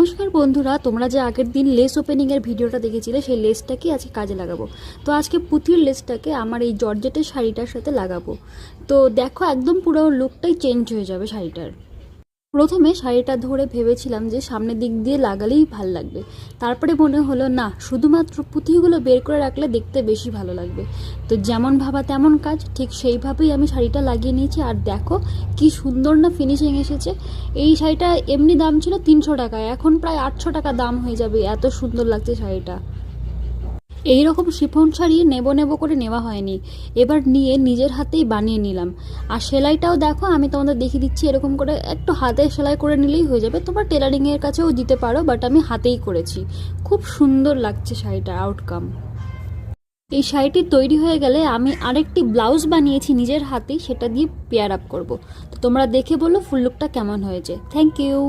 নমস্কার বন্ধুরা, তোমরা যে আগের দিন লেস ওপেনিং এর ভিডিওটা দেখেছিলে সেই লেসটাকে আজকে কাজে লাগাবো। তো আজকে পুঁথির লেসটাকে আমার এই জর্জেটের শাড়িটার সাথে লাগাবো। তো দেখো একদম পুরো লুকটাই চেঞ্জ হয়ে যাবে শাড়িটার। প্রথমে শাড়িটা ধরে ভেবেছিলাম যে সামনের দিক দিয়ে লাগালেই ভাল লাগবে, তারপরে মনে হলো না, শুধুমাত্র পুঁথিগুলো বের করে রাখলে দেখতে বেশি ভালো লাগবে। তো যেমন ভাবা তেমন কাজ, ঠিক সেইভাবেই আমি শাড়িটা লাগিয়ে নিয়েছি। আর দেখো কি সুন্দর না ফিনিশিং এসেছে। এই শাড়িটা এমনি দাম ছিল 300 টাকা, এখন প্রায় 800 টাকা দাম হয়ে যাবে, এত সুন্দর লাগছে শাড়িটা। এই রকম শিফন শাড়ি নেব করে নেওয়া হয়নি, এবার নিয়ে নিজের হাতেই বানিয়ে নিলাম। আর সেলাইটাও দেখো, আমি তোমাদের দেখিয়ে দিচ্ছি, এরকম করে একটু হাতে সেলাই করে নিলেই হয়ে যাবে। তোমরা টেলারিংয়ের কাছেও দিতে পারো, বাট আমি হাতেই করেছি। খুব সুন্দর লাগছে শাড়িটার আউটকাম। এই শাড়িটি তৈরি হয়ে গেলে আমি আরেকটি ব্লাউজ বানিয়েছি নিজের হাতেই, সেটা দিয়ে পেয়ার আপ করবো। তো তোমরা দেখে বলো ফুল লুকটা কেমন হয়েছে। Thank you.